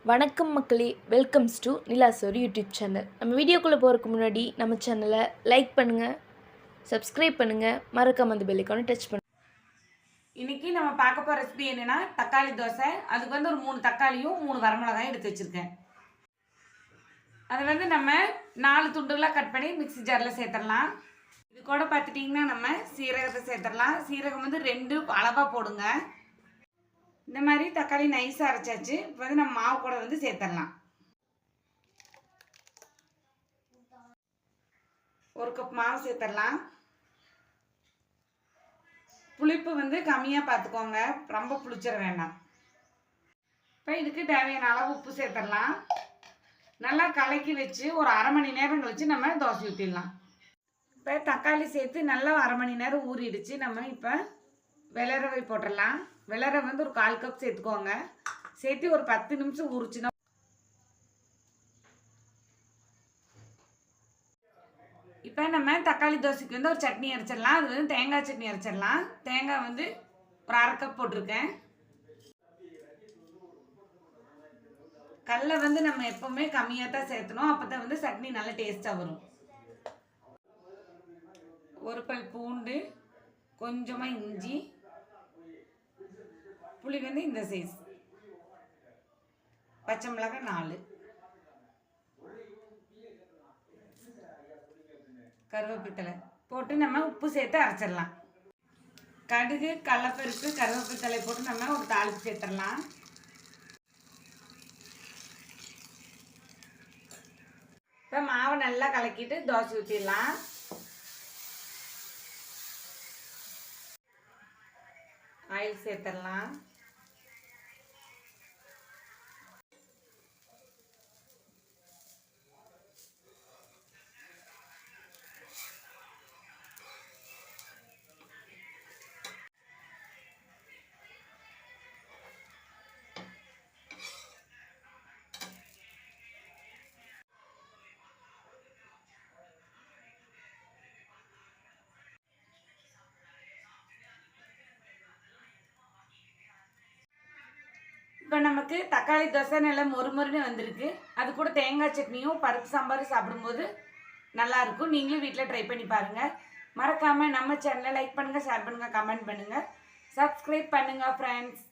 வணக்கம் மக்களே, welcomes to நிலாசோரி YouTube channel. நம்ம வீடியோக்குள்ளே போகிறதுக்கு முன்னாடி நம்ம சேனலை லைக் பண்ணுங்கள், சப்ஸ்கிரைப் பண்ணுங்கள், மறக்காம அந்த பெல் ஐகானை டச் பண்ணுங்கள். இன்றைக்கி நம்ம பார்க்க போகிற ரெசிபி என்னென்னா தக்காளி தோசை. அதுக்கு ஒரு 3 தக்காளியும் 3 வரமிளகாயும் எடுத்து வச்சுருக்கேன். அதை நம்ம 4 துண்டுகளாக கட் பண்ணி மிக்ஸி ஜாரில் சேர்த்துடலாம். இது கூட பார்த்துட்டிங்கன்னா நம்ம சீரகத்தை சேர்த்துடலாம். சீரகம் 2 அளவாக போடுங்க. இந்த மாதிரி தக்காளி நைஸாக அரைச்சாச்சு. இப்போ நம்ம மாவு கூட சேர்த்துடலாம். 1 கப் மாவு சேர்த்துடலாம். புளிப்பு கம்மியாக பார்த்துக்கோங்க, ரொம்ப புளிச்சிட வேண்டாம். இப்போ இதுக்கு தேவையான அளவு உப்பு சேர்த்துடலாம். நல்லா கலக்கி வச்சு ஒரு அரை மணி நேரம் கழிச்சு நம்ம தோசை ஊற்றிடலாம். இப்போ தக்காளி சேர்த்து நல்லா அரை மணி நேரம் ஊறிடுச்சு. நம்ம இப்போ வெள்ளரவை போட்டுடலாம். வெள்ளரவை ஒரு 1/4 கப் சேர்த்துக்கோங்க. சேர்த்து ஒரு 10 நிமிஷம் ஊறிச்சுன்னா இப்போ நம்ம தக்காளி தோசைக்கு ஒரு சட்னி அரைச்சிடலாம். அது தேங்காய் சட்னி அரைச்சிடலாம். தேங்காய் ஒரு அரை கப் போட்டிருக்கேன். கடலை நம்ம எப்பவுமே கம்மியாக தான் சேர்த்தணும். அப்போ தான் சட்னி நல்லா டேஸ்ட்டாக வரும். ஒரு பல் பூண்டு, கொஞ்சமாக இஞ்சி, புளி இந்த சைஸ், பச்சை மிளகாய் 4, கருவேப்பிலை போட்டு நம்ம உப்பு சேர்த்து அரைச்சிடலாம். கடுகு, கடலைப்பருப்பு, கருவேப்பிலை போட்டு நம்ம ஒரு தாளிப்பு சேர்த்துடலாம். இப்போ மாவை நல்லா கலக்கிட்டு தோசை ஊற்றிடலாம். ஆயில் சேர்த்துடலாம். இப்போ நமக்கு தக்காளி தோசை நல்லா மொறுமொறுன்னு வந்திருக்கு. அது கூட தேங்காய் சட்னியும் பருப்பு சாம்பாரும் சாப்பிடும்போது நல்லாயிருக்கும். நீங்களும் வீட்டில் ட்ரை பண்ணி பாருங்கள். மறக்காமல் நம்ம சேனலை லைக் பண்ணுங்கள், ஷேர் பண்ணுங்கள், கமெண்ட் பண்ணுங்கள், சப்ஸ்கிரைப் பண்ணுங்கள் ஃப்ரெண்ட்ஸ்.